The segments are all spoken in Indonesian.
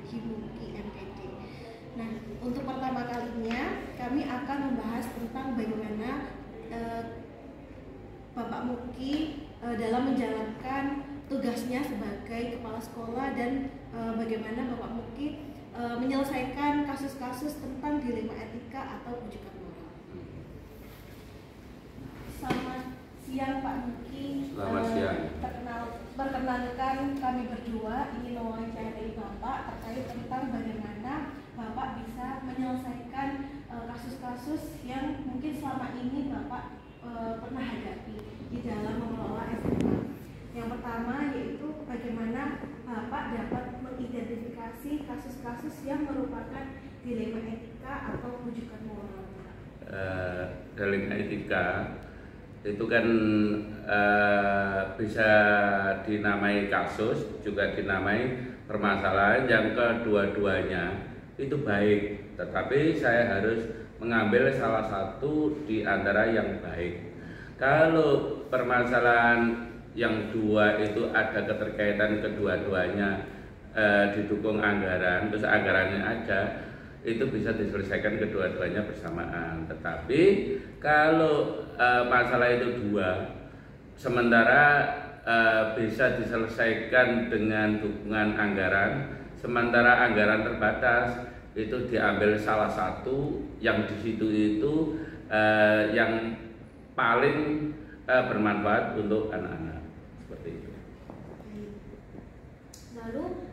Himuki MPD. Nah, untuk pertama kalinya kami akan membahas tentang bagaimana Bapak Muki dalam menjalankan tugasnya sebagai kepala sekolah dan bagaimana Bapak Muki menyelesaikan kasus-kasus tentang dilema etika atau rujukan moral. Selamat siang Pak Muki. Selamat siang. Perkenalkan kami berdua ingin mewawancarai Bapak terkait tentang bagaimana Bapak bisa menyelesaikan kasus-kasus yang mungkin selama ini Bapak pernah hadapi di dalam mengelola SMA. Yang pertama yaitu bagaimana Bapak dapat mengidentifikasi kasus-kasus yang merupakan dilema etika atau rujukan moral. Dilema etika itu kan bisa dinamai kasus, juga dinamai permasalahan yang kedua-duanya itu baik, tetapi saya harus mengambil salah satu di antara yang baik. Kalau permasalahan yang dua itu ada keterkaitan kedua-duanya, didukung anggaran, terus anggarannya ada, itu bisa diselesaikan kedua-duanya bersamaan. Tetapi kalau masalah itu dua, sementara bisa diselesaikan dengan dukungan anggaran, sementara anggaran terbatas, itu diambil salah satu yang di situ itu yang paling bermanfaat untuk anak-anak, seperti itu. Lalu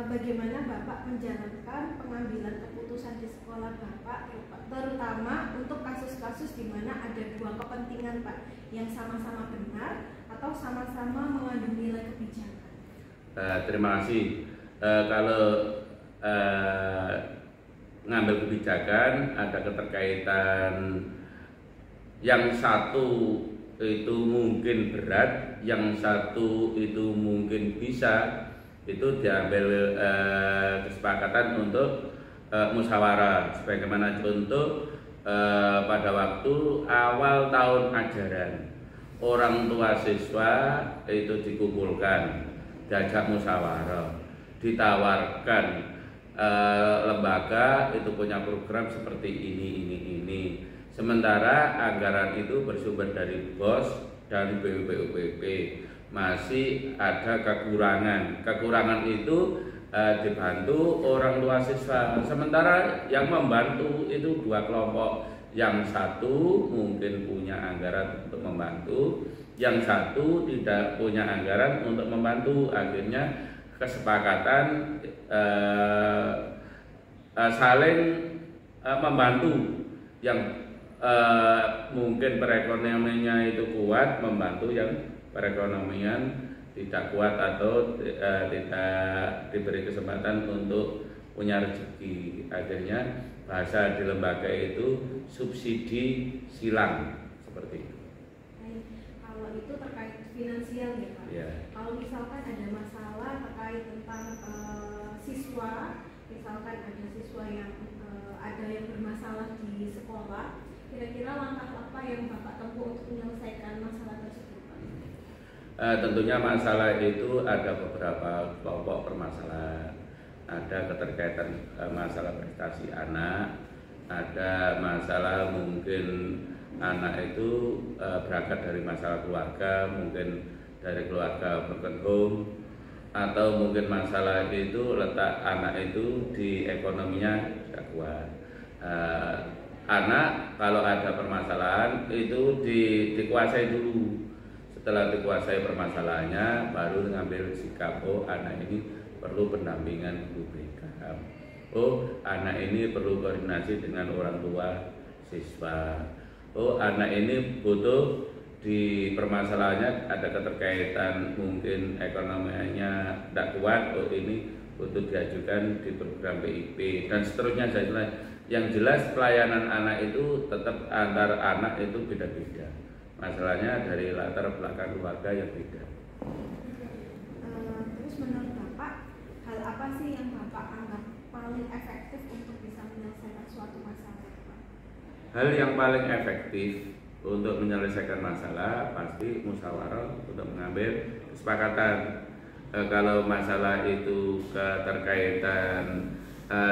bagaimana Bapak menjalankan pengambilan keputusan di sekolah Bapak, terutama untuk kasus-kasus di mana ada dua kepentingan Pak, yang sama-sama benar atau sama-sama mengandung nilai kebijakan? Terima kasih. Kalau ngambil kebijakan ada keterkaitan, yang satu itu mungkin berat, yang satu itu mungkin bisa, itu diambil kesepakatan untuk musyawarah. Sebagaimana contoh pada waktu awal tahun ajaran, orang tua siswa itu dikumpulkan, diajak musyawarah, ditawarkan lembaga itu punya program seperti ini. Sementara anggaran itu bersumber dari BOS dan BPUPP, masih ada kekurangan itu dibantu orang tua siswa. Sementara yang membantu itu dua kelompok, yang satu mungkin punya anggaran untuk membantu, yang satu tidak punya anggaran untuk membantu. Akhirnya kesepakatan saling membantu, yang mungkin perekonomiannya itu kuat membantu yang perekonomian tidak kuat atau tidak diberi kesempatan untuk punya rezeki. Akhirnya bahasa di lembaga itu subsidi silang, seperti itu. Kalau itu terkait finansial ya Pak. Ya. Kalau misalkan ada masalah terkait tentang siswa, misalkan ada siswa yang ada yang bermasalah di sekolah, kira-kira langkah apa yang Bapak tempuh untuk menyelesaikan masalah tersebut Pak? Tentunya masalah itu ada beberapa kelompok permasalahan. Ada keterkaitan masalah prestasi anak, ada masalah mungkin anak itu berangkat dari masalah keluarga, mungkin dari keluarga broken home, atau mungkin masalah itu letak anak itu di ekonominya tidak kuat. Anak kalau ada permasalahan itu dikuasai dulu. Setelah dikuasai permasalahannya, baru mengambil sikap, oh anak ini perlu pendampingan guru BK, oh anak ini perlu koordinasi dengan orang tua siswa, oh anak ini butuh di permasalahannya ada keterkaitan mungkin ekonominya tidak kuat, oh ini butuh diajukan di program PIP dan seterusnya. Yang jelas pelayanan anak itu tetap antar anak itu beda-beda, masalahnya dari latar belakang keluarga yang beda. Terus menurut Bapak, hal apa sih yang Bapak anggap paling efektif untuk bisa menyelesaikan suatu masalah Pak? Hal yang paling efektif untuk menyelesaikan masalah pasti musyawarah untuk mengambil kesepakatan. kalau masalah itu keterkaitan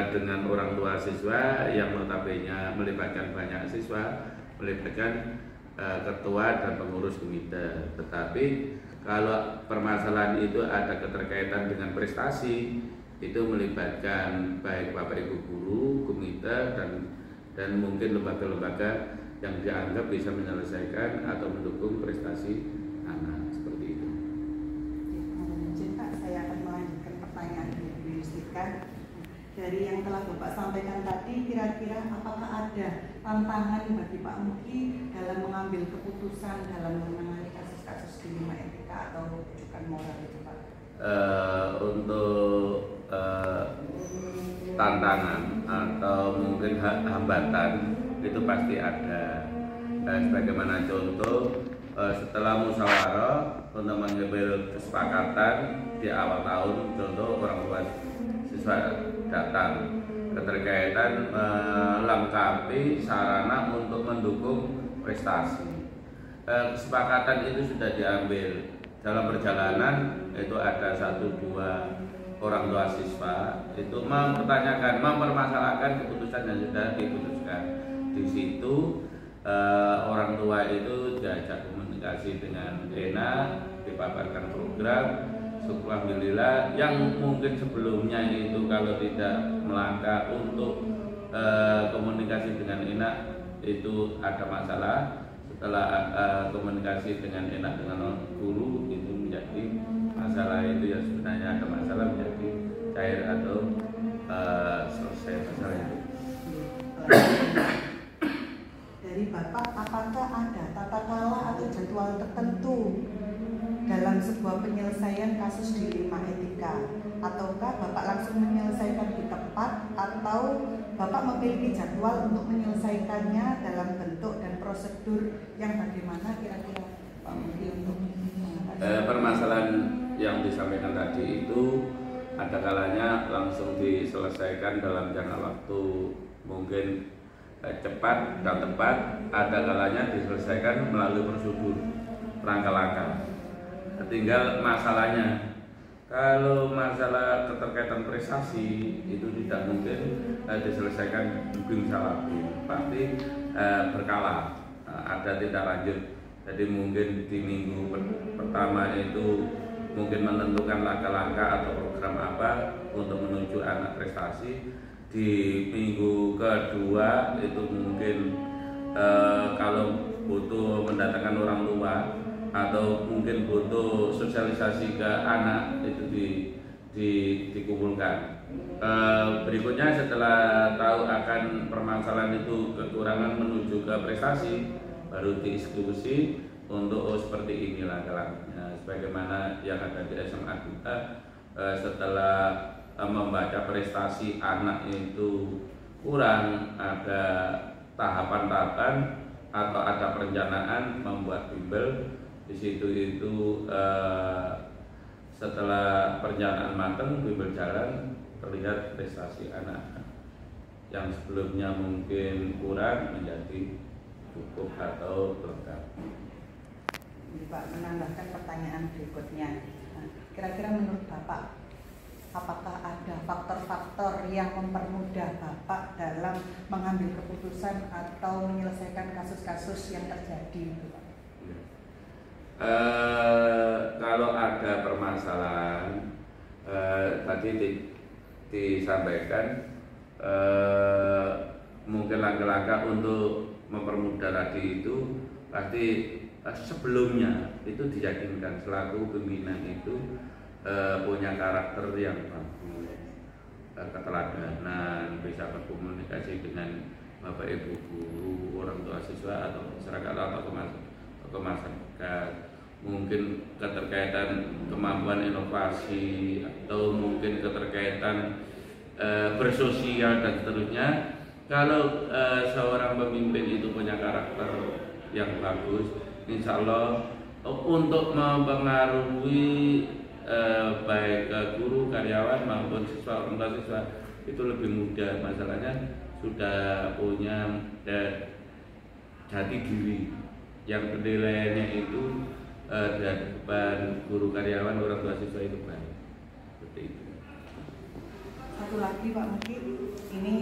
dengan orang tua siswa yang notabene melibatkan banyak siswa, melibatkan ketua dan pengurus komite. Tetapi kalau permasalahan itu ada keterkaitan dengan prestasi, itu melibatkan baik Bapak Ibu guru, komite dan mungkin lembaga-lembaga yang dianggap bisa menyelesaikan atau mendukung prestasi anak, seperti itu. Izin Pak, saya akan melanjutkan pertanyaan dari Bu Yustika. Dari yang telah Bapak sampaikan tadi, kira-kira apakah ada tantangan bagi Pak Muki dalam mengambil keputusan dalam menangani kasus-kasus dilema etika atau rujukan moral itu Pak? Untuk tantangan atau mungkin hambatan itu pasti ada. Sebagaimana contoh, setelah musyawarah untuk mengambil kesepakatan di awal tahun, contoh orang tua siswa datang keterkaitan melengkapi sarana untuk mendukung prestasi. Kesepakatan itu sudah diambil dalam perjalanan, itu ada 1-2 orang tua siswa itu mempermasalahkan keputusan yang sudah diputuskan. Di situ orang tua itu diajak komunikasi dengan enak, dipaparkan program. Syukur alhamdulillah, yang mungkin sebelumnya itu kalau tidak melangkah untuk komunikasi dengan enak itu ada masalah. Setelah komunikasi dengan enak dengan guru itu menjadi masalah, itu yang sebenarnya ada masalah menjadi cair atau selesai masalah itu. Dari Bapak, apakah ada tata cara atau jadwal tertentu dalam sebuah penyelesaian kasus dilema etika, ataukah Bapak langsung menyelesaikan di tempat, atau Bapak memiliki jadwal untuk menyelesaikannya dalam bentuk dan prosedur yang bagaimana kira-kira Pak Muki untuk permasalahan yang disampaikan tadi itu ada kalanya langsung diselesaikan dalam jangka waktu mungkin cepat dan tepat, ada kalanya diselesaikan melalui prosedur rangka-rangka. Tinggal masalahnya, kalau masalah keterkaitan prestasi itu tidak mungkin diselesaikan bing salah pasti berkala, ada tindak lanjut. Jadi mungkin di minggu pertama itu mungkin menentukan langkah-langkah atau program apa untuk menuju anak prestasi. Di minggu kedua itu mungkin kalau butuh mendatangkan orang tua atau mungkin butuh sosialisasi ke anak itu dikumpulkan. Berikutnya setelah tahu akan permasalahan itu kekurangan menuju ke prestasi, baru dieksekusi untuk seperti inilah jalannya. Sebagaimana yang ada di SMA kita, setelah membaca prestasi anak itu kurang, ada tahapan-tahapan atau ada perencanaan membuat bimbel. Di situ itu setelah perencanaan matang, bimbel jalan, terlihat prestasi anak yang sebelumnya mungkin kurang menjadi cukup atau lengkap. Pak menambahkan pertanyaan berikutnya. Kira-kira menurut Bapak, apakah ada faktor-faktor yang mempermudah Bapak dalam mengambil keputusan atau menyelesaikan kasus-kasus yang terjadi? Kalau ada permasalahan tadi disampaikan mungkin langkah-langkah untuk mempermudah tadi itu pasti sebelumnya itu diyakinkan selaku pimpinan itu punya karakter yang bagus, keteladanan, bisa berkomunikasi dengan Bapak Ibu guru, orang tua siswa atau masyarakat atau masyarakat. Mungkin keterkaitan kemampuan inovasi atau mungkin keterkaitan bersosial dan seterusnya. Kalau seorang pemimpin itu punya karakter yang bagus, insya Allah untuk mempengaruhi baik guru, karyawan maupun siswa, orang tua siswa itu lebih mudah. Masalahnya sudah punya jati diri yang penilaiannya itu dan guru, karyawan, orang tua siswa itu baik. Seperti itu. Satu lagi Pak Muki, ini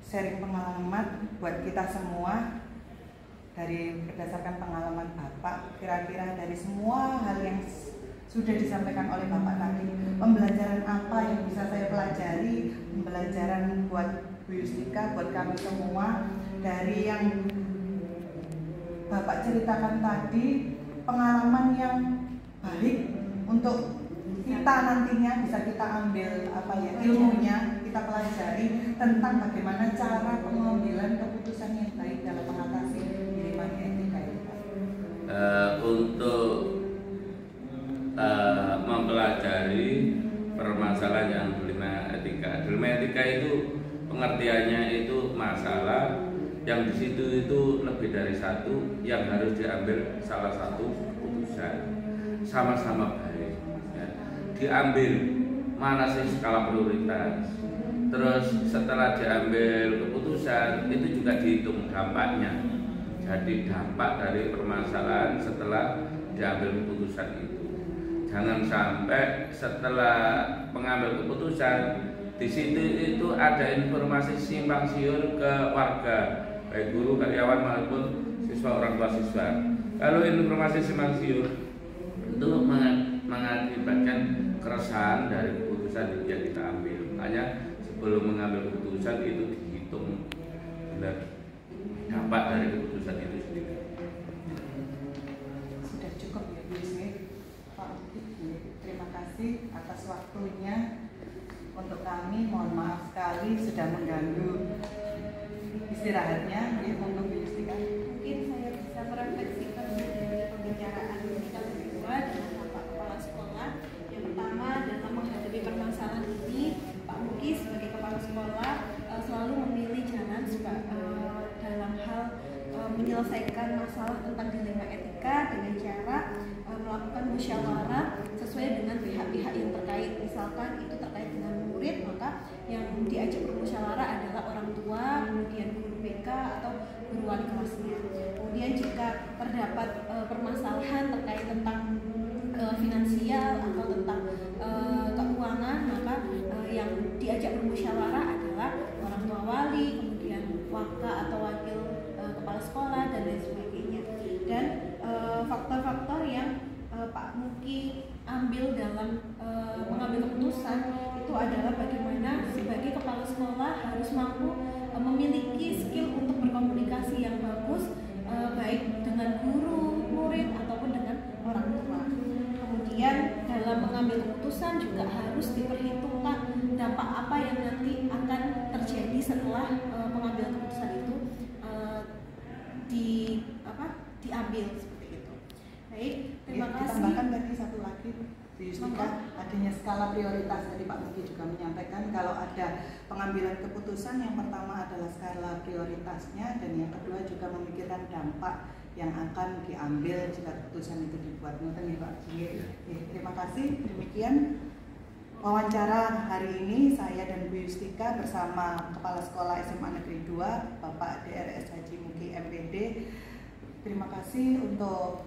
sharing pengalaman buat kita semua dari berdasarkan pengalaman Bapak. Kira-kira dari semua hal yang sudah disampaikan oleh Bapak tadi, pembelajaran apa yang bisa saya pelajari, pembelajaran buat Bu Yustika, buat kami semua dari yang Bapak ceritakan tadi, pengalaman yang baik untuk kita nantinya bisa kita ambil ilmunya, kita pelajari tentang bagaimana cara pengambilan keputusan yang baik dalam mengatasi dilema etika itu. Untuk mempelajari permasalahan yang dilema etika. Dilema etika itu pengertiannya itu masalah yang di situ itu lebih dari satu yang harus diambil salah satu keputusan sama-sama baik. Ya. Diambil mana sih skala prioritas. Terus setelah diambil keputusan itu juga dihitung dampaknya. Jadi dampak dari permasalahan setelah diambil keputusan itu. Jangan sampai setelah mengambil keputusan di situ itu ada informasi simpang siur ke warga, baik guru, karyawan maupun siswa, orang tua siswa. Kalau informasi simpang siur itu mengakibatkan keresahan dari keputusan yang kita ambil. Makanya sebelum mengambil keputusan itu dihitung benar dampak dari keputusan itu sendiri. Sudah cukup ya Bu Pak. Terima kasih atas waktunya untuk kami. Mohon maaf sekali sudah mengganggu istirahatnya. Monggo Bu Yustika. Mungkin saya bisa merefleksikan dari pembicaraan kita berdua dengan Bapak Kepala Sekolah. Yang pertama, dalam menghadapi permasalahan ini, Pak Muki sebagai Kepala Sekolah selalu memilih jalan dalam hal menyelesaikan masalah tentang dilema etika dengan cara melakukan musyawarah sesuai dengan pihak-pihak yang terkait. Misalkan itu terkait dengan murid, maka yang diajak bermusyawarah adalah orang tua, kemudian guru BK atau guru wali kelasnya. Kemudian jika terdapat permasalahan terkait tentang finansial atau tentang keuangan, maka yang diajak bermusyawarah adalah orang tua wali, kemudian waka atau wakil kepala sekolah dan lain sebagainya. Dan faktor-faktor yang Pak Muki ambil dalam mengambil keputusan itu adalah bagaimana sebagai kepala sekolah harus mampu memiliki skill untuk berkomunikasi yang bagus, baik dengan guru, murid ataupun dengan orang tua. Kemudian dalam mengambil keputusan juga harus diperhitungkan dampak apa yang nanti akan terjadi setelah mengambil keputusan itu diambil seperti itu. Baik, terima kasih. Ditambahkan tadi satu lagi Bu Yustika, adanya skala prioritas. Tadi Pak Muki juga menyampaikan kalau ada pengambilan keputusan, yang pertama adalah skala prioritasnya dan yang kedua juga memikirkan dampak yang akan diambil jika keputusan itu dibuat. Nonton Pak. Terima kasih. Demikian wawancara hari ini saya dan Bu Yustika bersama Kepala Sekolah SMA Negeri 2 Bapak DRS Haji Muki MPD. Terima kasih untuk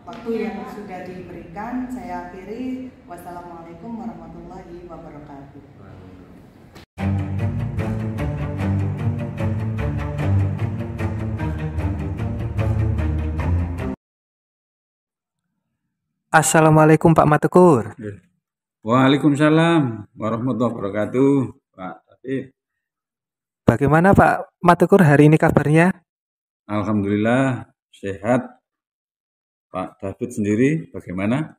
waktu yang sudah diberikan. Saya akhiri. Wassalamualaikum warahmatullahi wabarakatuh. Assalamualaikum Pak Matekur. Waalaikumsalam warahmatullahi wabarakatuh, Pak David. Bagaimana Pak Matekur hari ini kabarnya? Alhamdulillah sehat. Pak David sendiri bagaimana?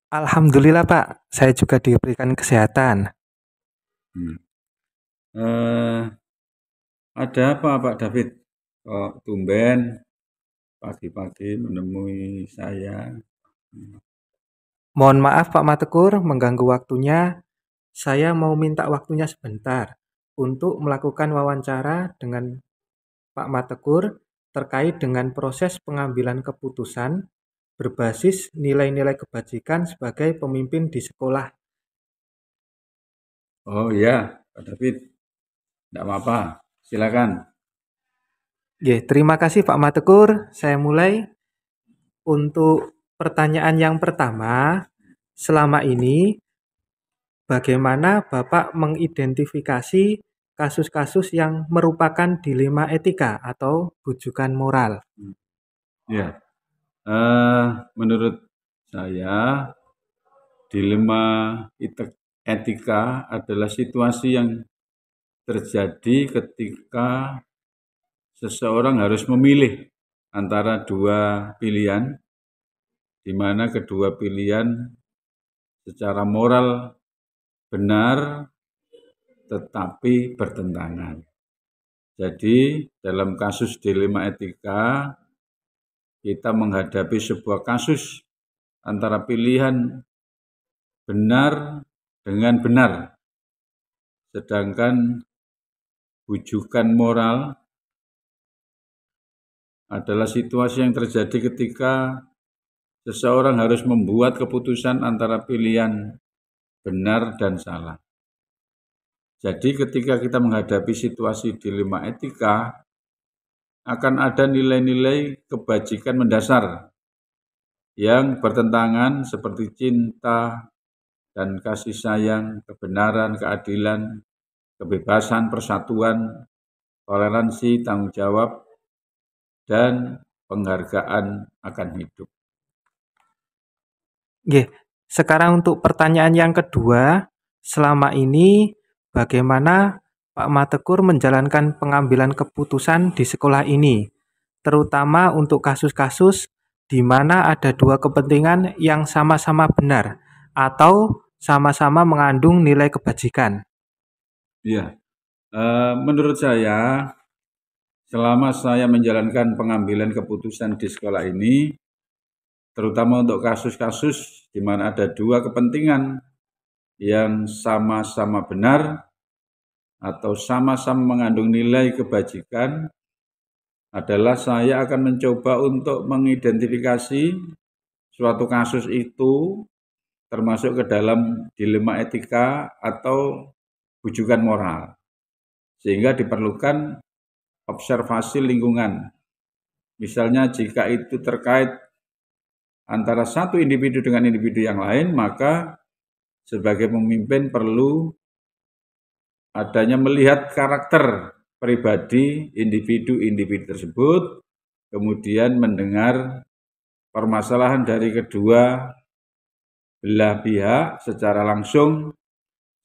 Alhamdulillah Pak, saya juga diberikan kesehatan. Ada apa Pak David? Kok tumben pagi-pagi menemui saya? Mohon maaf Pak Matekur mengganggu waktunya. Saya mau minta waktunya sebentar untuk melakukan wawancara dengan Pak Matekur terkait dengan proses pengambilan keputusan berbasis nilai-nilai kebajikan sebagai pemimpin di sekolah. Oh iya, Pak David. Tidak apa-apa, silakan. Ya, terima kasih Pak Matekur. Saya mulai untuk pertanyaan yang pertama, selama ini bagaimana Bapak mengidentifikasi kasus-kasus yang merupakan dilema etika atau bujukan moral? Ya, menurut saya dilema etika adalah situasi yang terjadi ketika seseorang harus memilih antara dua pilihan, di mana kedua pilihan secara moral benar tetapi bertentangan. Jadi dalam kasus dilema etika, kita menghadapi sebuah kasus antara pilihan benar dengan benar. Sedangkan bujukan moral adalah situasi yang terjadi ketika seseorang harus membuat keputusan antara pilihan benar dan salah. Jadi ketika kita menghadapi situasi dilema etika, akan ada nilai-nilai kebajikan mendasar yang bertentangan seperti cinta dan kasih sayang, kebenaran, keadilan, kebebasan, persatuan, toleransi, tanggung jawab, dan penghargaan akan hidup. Nggih, sekarang untuk pertanyaan yang kedua, selama ini bagaimana Pak Matekur menjalankan pengambilan keputusan di sekolah ini, terutama untuk kasus-kasus di mana ada dua kepentingan yang sama-sama benar atau sama-sama mengandung nilai kebajikan? Ya, menurut saya, selama saya menjalankan pengambilan keputusan di sekolah ini, terutama untuk kasus-kasus di mana ada dua kepentingan yang sama-sama benar atau sama-sama mengandung nilai kebajikan, adalah saya akan mencoba untuk mengidentifikasi suatu kasus itu termasuk ke dalam dilema etika atau bujukan moral, sehingga diperlukan observasi lingkungan. Misalnya jika itu terkait antara satu individu dengan individu yang lain, maka sebagai pemimpin perlu adanya melihat karakter pribadi individu-individu tersebut, kemudian mendengar permasalahan dari kedua belah pihak secara langsung,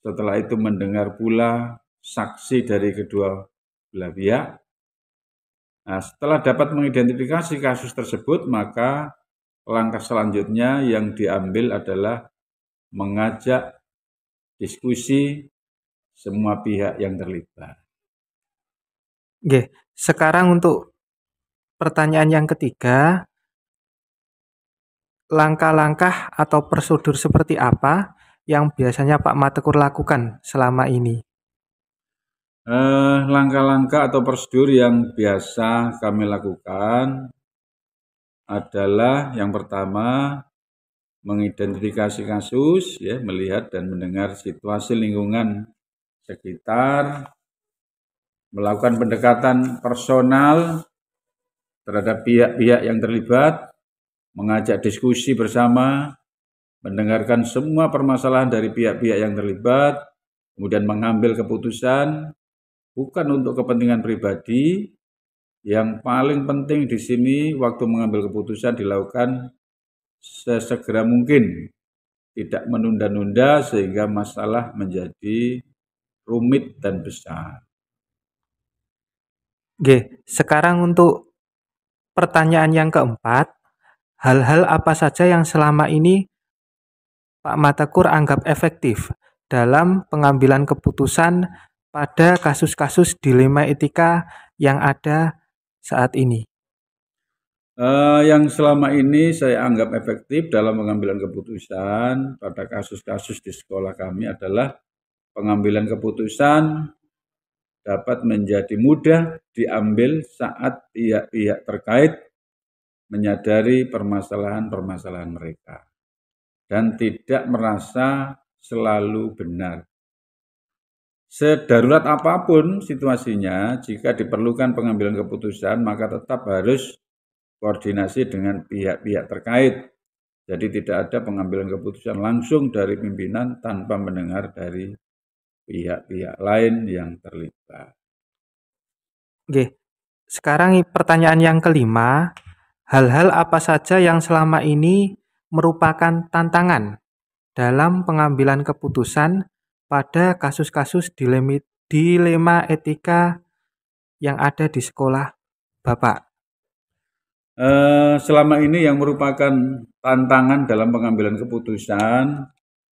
setelah itu mendengar pula saksi dari kedua belah pihak. Nah, setelah dapat mengidentifikasi kasus tersebut, maka langkah selanjutnya yang diambil adalah mengajak diskusi semua pihak yang terlibat. Oke, sekarang untuk pertanyaan yang ketiga, langkah-langkah atau prosedur seperti apa yang biasanya Pak Matekur lakukan selama ini? Langkah-langkah atau prosedur yang biasa kami lakukan adalah yang pertama mengidentifikasi kasus, ya, melihat dan mendengar situasi lingkungan sekitar, melakukan pendekatan personal terhadap pihak-pihak yang terlibat, mengajak diskusi bersama, mendengarkan semua permasalahan dari pihak-pihak yang terlibat, kemudian mengambil keputusan bukan untuk kepentingan pribadi. Yang paling penting di sini waktu mengambil keputusan dilakukan sesegera mungkin, tidak menunda-nunda sehingga masalah menjadi rumit dan besar. Oke, sekarang untuk pertanyaan yang keempat, hal-hal apa saja yang selama ini Pak Matekur anggap efektif dalam pengambilan keputusan pada kasus-kasus dilema etika yang ada saat ini? Yang selama ini saya anggap efektif dalam pengambilan keputusan pada kasus-kasus di sekolah kami adalah pengambilan keputusan dapat menjadi mudah diambil saat pihak-pihak terkait menyadari permasalahan-permasalahan mereka dan tidak merasa selalu benar. Sedarurat apapun situasinya, jika diperlukan pengambilan keputusan, maka tetap harus koordinasi dengan pihak-pihak terkait Jadi tidak ada pengambilan keputusan langsung dari pimpinan tanpa mendengar dari pihak-pihak lain yang terlibat. Oke, sekarang pertanyaan yang kelima, hal-hal apa saja yang selama ini merupakan tantangan dalam pengambilan keputusan pada kasus-kasus dilema etika yang ada di sekolah Bapak? Selama ini yang merupakan tantangan dalam pengambilan keputusan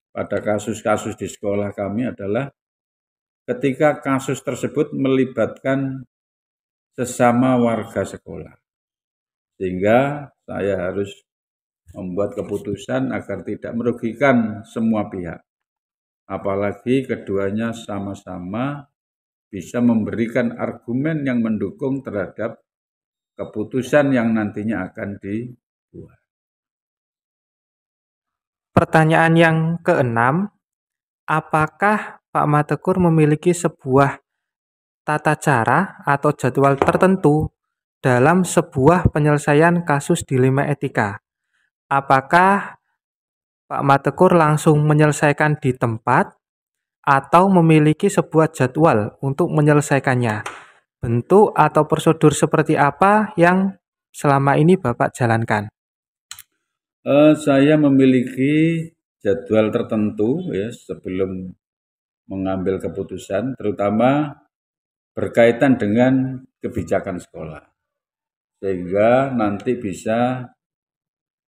pada kasus-kasus di sekolah kami adalah ketika kasus tersebut melibatkan sesama warga sekolah. Sehingga saya harus membuat keputusan agar tidak merugikan semua pihak. Apalagi keduanya sama-sama bisa memberikan argumen yang mendukung terhadap keputusan yang nantinya akan dibuat. Pertanyaan yang keenam, apakah Pak Matekur memiliki sebuah tata cara atau jadwal tertentu dalam sebuah penyelesaian kasus dilema etika? Apakah Pak Matekur langsung menyelesaikan di tempat atau memiliki sebuah jadwal untuk menyelesaikannya? Bentuk atau prosedur seperti apa yang selama ini Bapak jalankan? Saya memiliki jadwal tertentu ya sebelum mengambil keputusan, terutama berkaitan dengan kebijakan sekolah, sehingga nanti bisa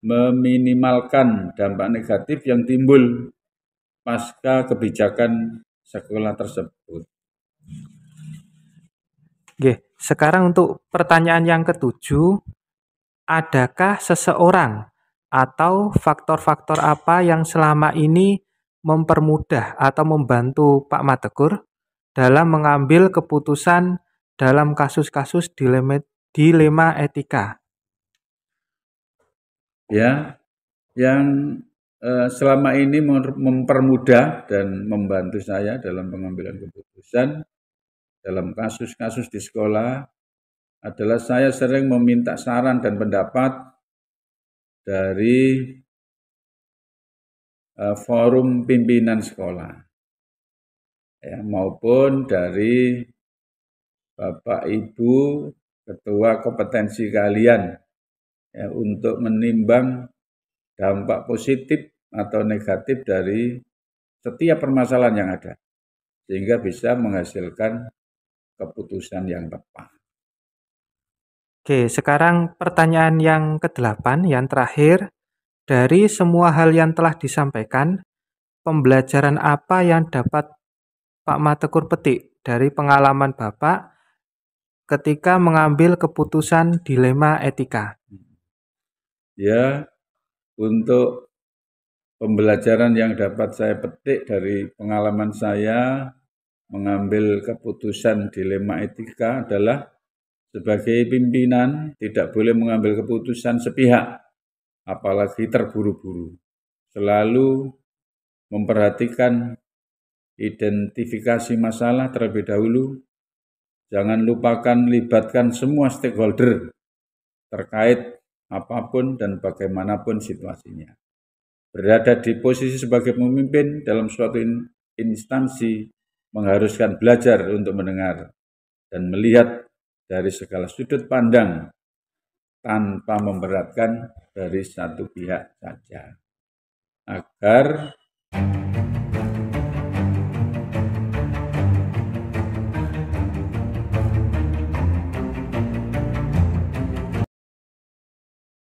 meminimalkan dampak negatif yang timbul pasca kebijakan sekolah tersebut. Oke, sekarang untuk pertanyaan yang ketujuh, adakah seseorang atau faktor-faktor apa yang selama ini mempermudah atau membantu Pak Matekur dalam mengambil keputusan dalam kasus-kasus dilema etika? Ya, yang selama ini mempermudah dan membantu saya dalam pengambilan keputusan dalam kasus-kasus di sekolah adalah saya sering meminta saran dan pendapat dari forum pimpinan sekolah ya, maupun dari Bapak Ibu Ketua kompetensi kalian ya, untuk menimbang dampak positif atau negatif dari setiap permasalahan yang ada, sehingga bisa menghasilkan keputusan yang tepat. Oke, sekarang pertanyaan yang ke-8, yang terakhir. Dari semua hal yang telah disampaikan, pembelajaran apa yang dapat Pak Matekur petik dari pengalaman Bapak ketika mengambil keputusan dilema etika? Ya, untuk pembelajaran yang dapat saya petik dari pengalaman saya mengambil keputusan dilema etika adalah sebagai pimpinan tidak boleh mengambil keputusan sepihak, apalagi terburu-buru. Selalu memperhatikan identifikasi masalah terlebih dahulu. Jangan lupakan libatkan semua stakeholder terkait apapun dan bagaimanapun situasinya. Berada di posisi sebagai pemimpin dalam suatu instansi mengharuskan belajar untuk mendengar dan melihat dari segala sudut pandang tanpa memberatkan dari satu pihak saja, agar